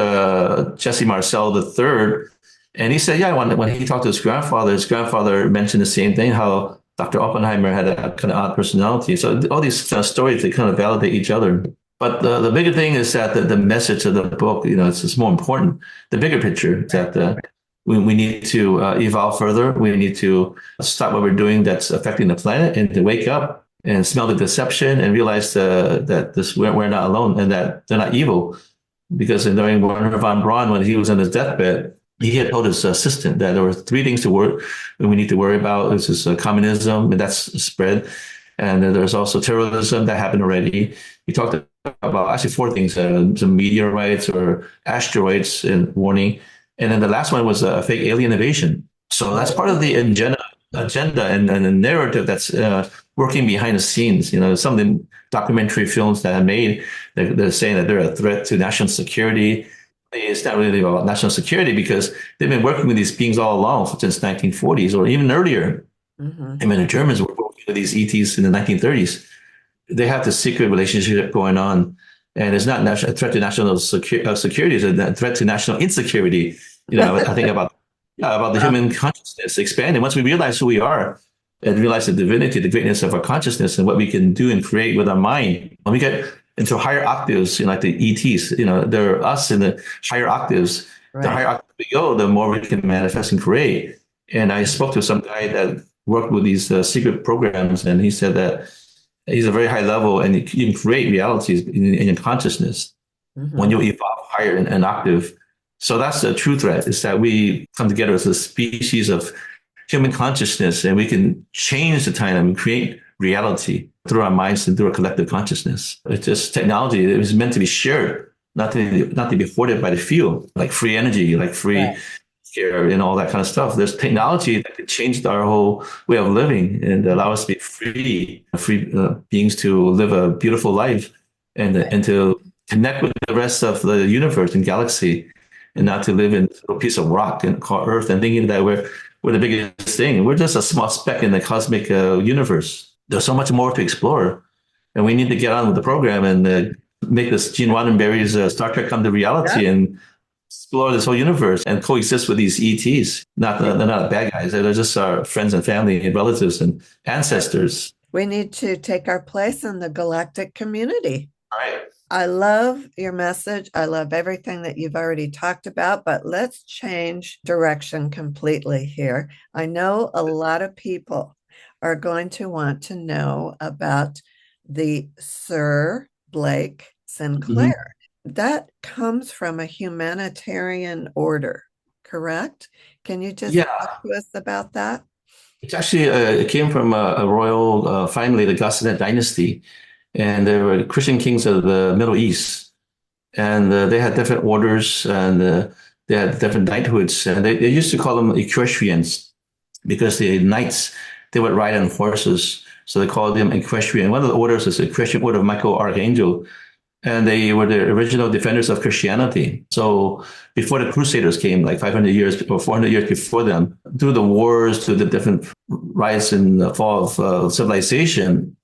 S2: Jesse Marcel III, and he said, yeah, when he talked to his grandfather mentioned the same thing, how Dr. Oppenheimer had a kind of odd personality. So all these kind of stories, they kind of validate each other. But the bigger thing is that the message of the book, it's more important. The bigger picture is that we need to evolve further. We need to stop what we're doing that's affecting the planet and to wake up and smell the deception and realize that we're not alone and that they're not evil. Because during Werner von Braun, when he was on his deathbed, he had told his assistant that there were three things we need to worry about. This is communism, and that's spread. And then there's also terrorism that happened already. He talked about actually four things: some meteorites or asteroids and warning. And then the last one was fake alien invasion. So that's part of the agenda and the narrative that's working behind the scenes. Some of the documentary films that are made, they're saying that they're a threat to national security. It's not really about national security because they've been working with these beings all along since 1940s or even earlier.
S1: Mm-hmm.
S2: I mean, the Germans were working with these ETs in the 1930s. They have this secret relationship going on, and it's not a threat to national security; it's a threat to national insecurity. I think about the human consciousness expanding. Once we realize who we are and realize the divinity, the greatness of our consciousness, and what we can do and create with our mind, when we get into higher octaves, like the ETs, they're us in the higher octaves. Right. The higher octave we go, the more we can manifest and create. And I spoke to some guy that worked with these secret programs, and he said that he's a very high level, and you can create realities in your consciousness when you evolve higher in an octave. So that's the true threat, is that we come together as a species of human consciousness, and we can change the time and create reality through our minds and through our collective consciousness. It's just technology. It was meant to be shared, not to be hoarded by the few, like free energy, like free care and all that kind of stuff. There's technology that could change our whole way of living and allow us to be free beings to live a beautiful life and to connect with the rest of the universe and galaxy, and not to live in a piece of rock and called Earth and thinking that we're the biggest thing. We're just a small speck in the cosmic universe. There's so much more to explore, and we need to get on with the program and make this Gene Roddenberry's Star Trek come to reality and explore this whole universe and coexist with these ETs. They're not bad guys. They're just our friends and family and relatives and ancestors.
S1: We need to take our place in the galactic community.
S2: All right.
S1: I love your message. I love everything that you've already talked about, but let's change direction completely here. I know a lot of people are going to want to know about the Sir Blake Sinclair. That comes from a humanitarian order, correct? Can you just talk to us about that?
S2: It's actually, it came from a royal family, the Ghassanid dynasty, and they were Christian kings of the Middle East. And they had different orders, and they had different knighthoods. And they used to call them equestrians because the knights, they would ride on horses. So they called them equestrian. One of the orders is the Equestrian Order of Michael Archangel. And they were the original defenders of Christianity. So before the Crusaders came, like 500 years or 400 years before them, through the wars, through the different rise and the fall of civilization,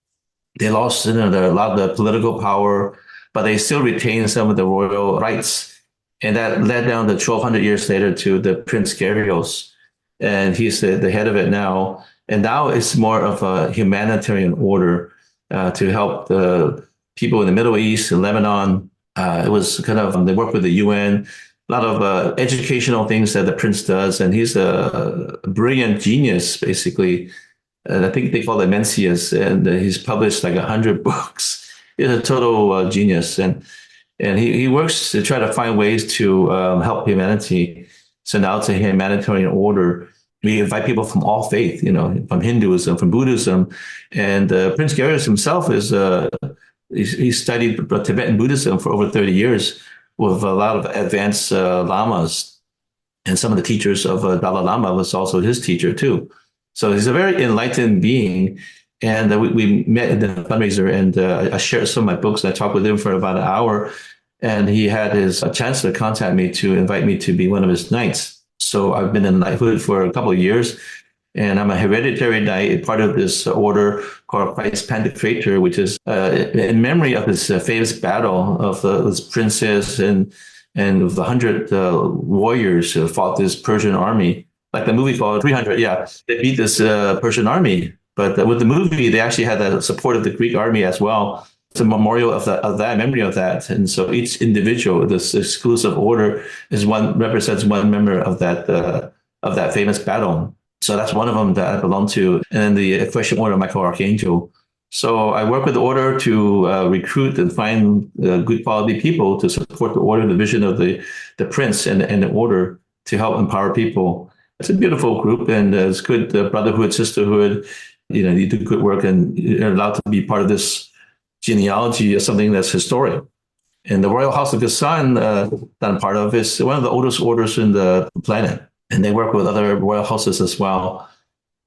S2: they lost a lot of the political power, but they still retained some of the royal rights. And that led down to 1,200 years later to the Prince Garios. And he's the head of it now. And now it's more of a humanitarian order to help the people in the Middle East, in Lebanon. It was kind of, they work with the UN, a lot of educational things that the prince does. And he's a brilliant genius, basically. And I think they call it Mencius. And he's published like 100 books. He's a total genius. And he works to try to find ways to help humanity. So now it's a humanitarian order. We invite people from all faith, from Hinduism, from Buddhism. And Prince Garius himself is he studied Tibetan Buddhism for over 30 years with a lot of advanced lamas. And some of the teachers of Dalai Lama was also his teacher, too. So he's a very enlightened being. And we met at the fundraiser, and I shared some of my books. I talked with him for about an hour. And he had his chancellor contact me to invite me to be one of his knights. So I've been in knighthood for a couple of years. And I'm a hereditary knight, part of this order called Christ Pantocrator, which is in memory of this famous battle of this princess and of the 100 warriors who fought this Persian army. Like the movie called 300, yeah, they beat this Persian army. But with the movie, they actually had the support of the Greek army as well. It's a memorial of that memory of that. And so each individual, this exclusive order, is one represents one member of that famous battle. So that's one of them that I belong to. And then the Equestrian Order, Michael Archangel. So I work with the order to recruit and find good quality people to support the order, the vision of the prince and the order to help empower people. It's a beautiful group, and it's good brotherhood, sisterhood. You do good work, and you're allowed to be part of this genealogy of something that's historic. And the Royal House of the Sun that I'm part of is one of the oldest orders in the planet, and they work with other royal houses as well.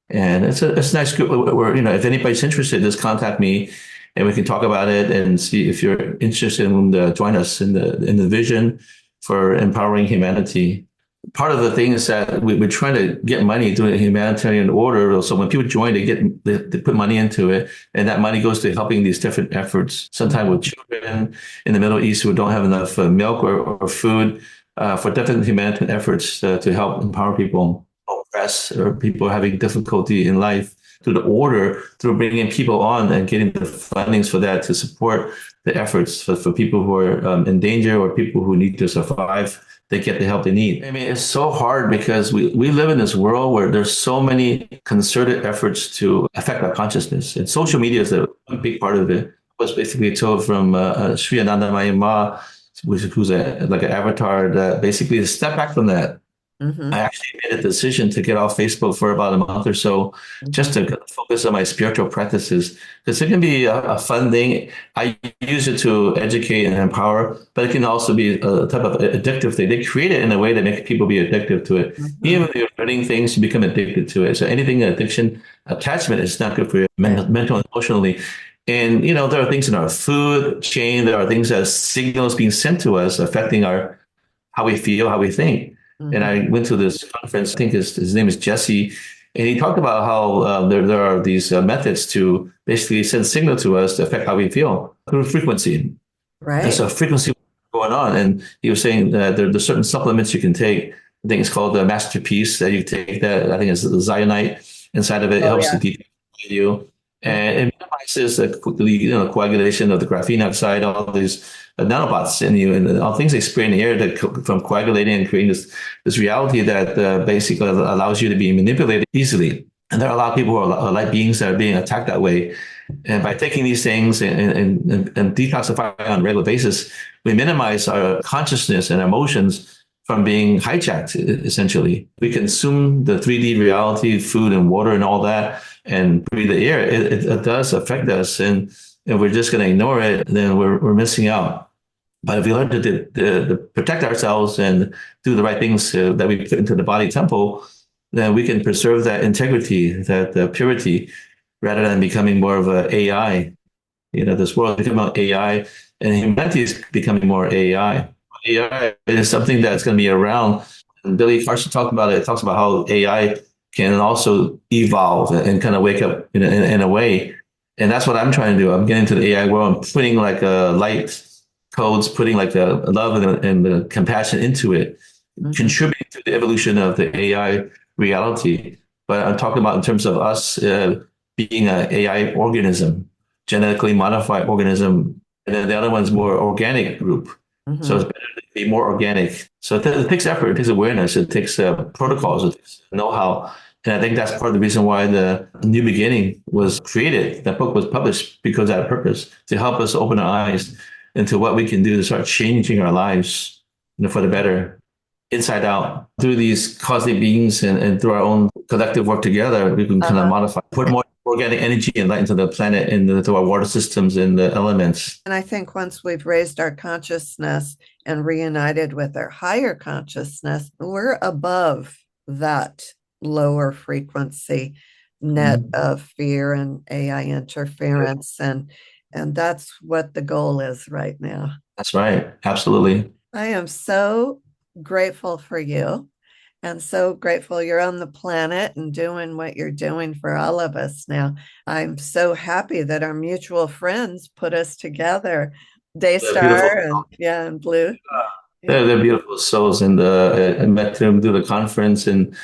S2: And it's a nice group where, if anybody's interested, just contact me and we can talk about it and see if you're interested in join us in the vision for empowering humanity. Part of the thing is that we're trying to get money doing a humanitarian order. So when people join, they put money into it, and that money goes to helping these different efforts. Sometimes with children in the Middle East who don't have enough milk or food for different humanitarian efforts to help empower people oppressed or people having difficulty in life through the order, through bringing people on and getting the fundings for that to support the efforts for people who are in danger or people who need to survive. They get the help they need. I mean, it's so hard because we live in this world where there's so many concerted efforts to affect our consciousness. And social media is a big part of it. I was basically told from Sri Anandamayi Ma, who's like an avatar, that basically step back from that.
S1: Mm-hmm.
S2: I actually made a decision to get off Facebook for about a month or so, just to focus on my spiritual practices. Because it can be a fun thing. I use it to educate and empower, but it can also be a type of addictive thing. They create it in a way that makes people be addictive to it.
S1: Mm-hmm.
S2: Even if you're learning things, you become addicted to it. So anything addiction, attachment is not good for you mental and emotionally. And there are things in our food chain. There are things that signals being sent to us affecting how we feel, how we think. And I went to this conference. I think his name is Jesse, and he talked about how there are these methods to basically send signal to us to affect how we feel through frequency.
S1: Right.
S2: And so frequency going on, and he was saying that there's certain supplements you can take. I think it's called the Masterpiece that you take. That I think is the Zionite inside of it. It helps to detox you, and it minimizes the coagulation of the graphene oxide, all these nanobots in you, and all things they spray in the air that from coagulating and creating this reality that basically allows you to be manipulated easily. And there are a lot of people who are light beings that are being attacked that way. And by taking these things and detoxifying on a regular basis, we minimize our consciousness and emotions from being hijacked, essentially. We consume the 3D reality, food and water and all that, and breathe the air. It does affect us. And if we're just going to ignore it, then we're missing out. But if we learn to protect ourselves and do the right things that we put into the body temple, then we can preserve that integrity, that purity, rather than becoming more of an AI. This world is becoming AI, and humanity is becoming more AI. AI is something that's going to be around. And Billy Carson talked about it. It talks about how AI can also evolve and kind of wake up in a way. And that's what I'm trying to do. I'm getting to the AI world. I'm putting like a light codes, putting like the love and the compassion into it, contributing to the evolution of the AI reality. But I'm talking about in terms of us being an AI organism, genetically modified organism, and then the other one's more organic group. So it's better to be more organic. So it takes effort, it takes awareness, it takes protocols, it takes know-how. And I think that's part of the reason why the New Beginning was created. That book was published because of that purpose, to help us open our eyes into what we can do to start changing our lives for the better, inside out. Through these cosmic beings and through our own collective work together, we can kind of modify, put more organic energy and light into the planet and into our water systems and the elements.
S1: And I think once we've raised our consciousness and reunited with our higher consciousness, we're above that lower frequency net of fear and AI interference. And that's what the goal is right now.
S2: That's right. Absolutely.
S1: I am so grateful for you. and so grateful you're on the planet and doing what you're doing for all of us now. I'm so happy that our mutual friends put us together,
S2: They're
S1: Daystar
S2: beautiful.
S1: and yeah, and Blue. Yeah.
S2: They're beautiful souls, and I met them through the conference and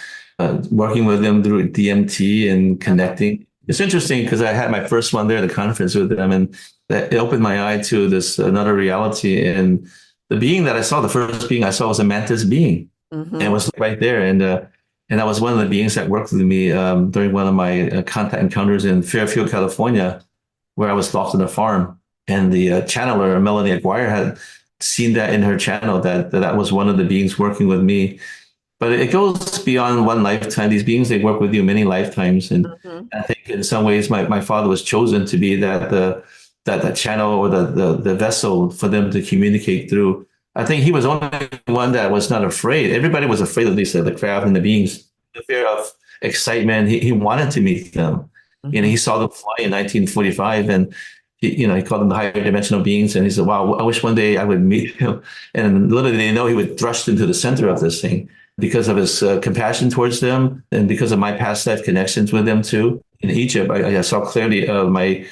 S2: working with them through DMT and
S1: Uh-huh.
S2: connecting. It's interesting because I had my first one there at the conference with them, and it opened my eye to this another reality. And the being that I saw, the first being I saw was a mantis being, and it
S1: Mm-hmm.
S2: was right there. And that was one of the beings that worked with me during one of my contact encounters in Fairfield, California, where I was lost on a farm. And the channeler, Melanie Aguirre, had seen that in her channel that was one of the beings working with me. But it goes beyond one lifetime. These beings, they work with you many lifetimes. And
S1: Mm-hmm.
S2: I think in some ways my father was chosen to be that channel or the vessel for them to communicate through. I think he was the only one that was not afraid. Everybody was afraid of these the craft and the beings. The fear of excitement. He wanted to meet them.
S1: Mm-hmm.
S2: He saw them fly in 1945, and he called them the higher dimensional beings. And he said, "Wow, I wish one day I would meet him." And little did they know he would thrust into the center of this thing because of his compassion towards them, and because of my past life connections with them too. In Egypt, I saw clearly my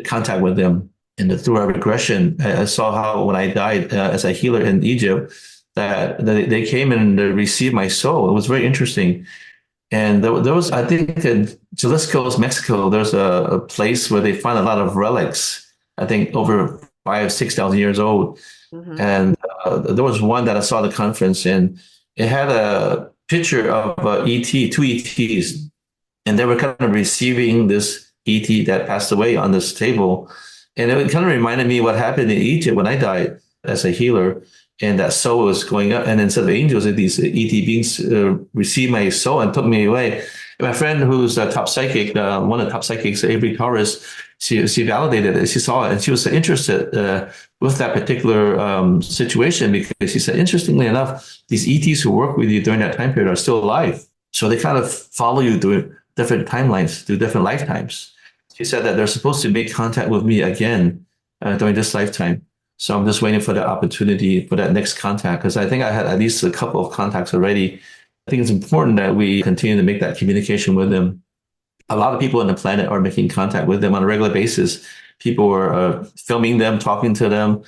S2: contact with them. And through our regression, I saw how when I died as a healer in Egypt, that they came and received my soul. It was very interesting. And there was, I think, in Jalisco, Mexico, there's a place where they find a lot of relics. I think over 6,000 years old.
S1: Mm-hmm.
S2: And there was one that I saw at the conference, and it had a picture of ET, two ETs, and they were kind of receiving this ET that passed away on this table. And it kind of reminded me what happened in Egypt when I died as a healer, and that soul was going up. And instead of angels, these ET beings received my soul and took me away. And my friend, who's a top psychic, one of the top psychics, Avery Torres, she validated it. She saw it, and she was interested with that particular situation because she said, interestingly enough, these ETs who work with you during that time period are still alive. So they kind of follow you through different timelines, through different lifetimes. She said that they're supposed to make contact with me again during this lifetime. So I'm just waiting for the opportunity for that next contact because I think I had at least a couple of contacts already. I think it's important that we continue to make that communication with them. A lot of people on the planet are making contact with them on a regular basis. People are filming them, talking to them,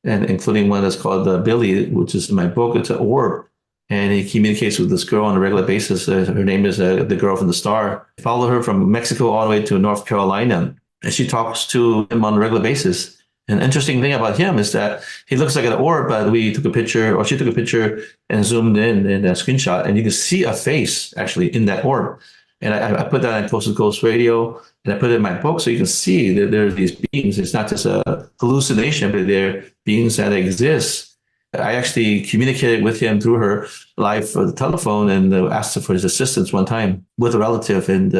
S2: and including one that's called Billy, which is in my book. It's an orb, and he communicates with this girl on a regular basis. Her name is the girl from the star. I follow her from Mexico all the way to North Carolina, and she talks to him on a regular basis. An interesting thing about him is that he looks like an orb, but we took a picture, or she took a picture and zoomed in a screenshot, and you can see a face actually in that orb. And I put that on Coast to Coast Radio, and I put it in my book so you can see that there are these beings. It's not just a hallucination, but they're beings that exist. I actually communicated with him through her live for the telephone and asked her for his assistance one time with a relative. And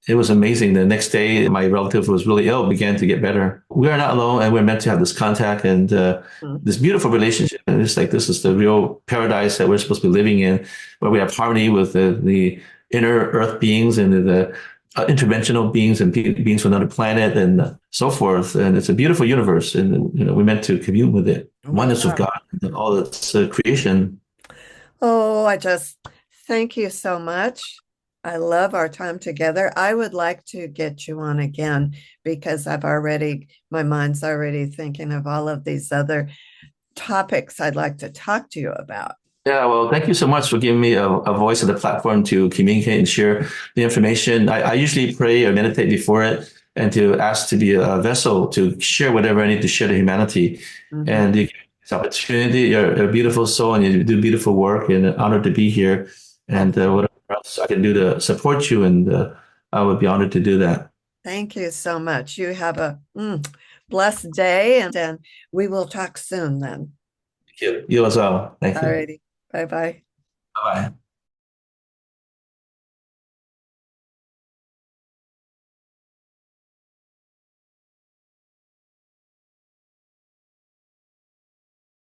S2: it was amazing. The next day, my relative was really ill, began to get better. We are not alone, and we're meant to have this contact and this beautiful relationship. And it's like this is the real paradise that we're supposed to be living in, where we have harmony with the inner earth beings and the interdimensional beings and beings from another planet and so forth. And it's a beautiful universe, and we're meant to commune with it, oneness with
S1: Wow.
S2: God and all its creation.
S1: Oh, I just thank you so much. I love our time together. I would like to get you on again because my mind's already thinking of all of these other topics I'd like to talk to you about.
S2: Yeah, well, thank you so much for giving me a voice and a platform to communicate and share the information. I usually pray or meditate before it and to ask to be a vessel to share whatever I need to share to humanity.
S1: Mhm.
S2: And you give me this opportunity. You're a beautiful soul and you do beautiful work, and an honor to be here. And whatever else I can do to support you, and I would be honored to do that.
S1: Thank you so much. You have a blessed day, and we will talk soon then.
S2: Thank you. You as well. Thank
S1: All
S2: you.
S1: righty. Bye bye.
S2: Bye bye.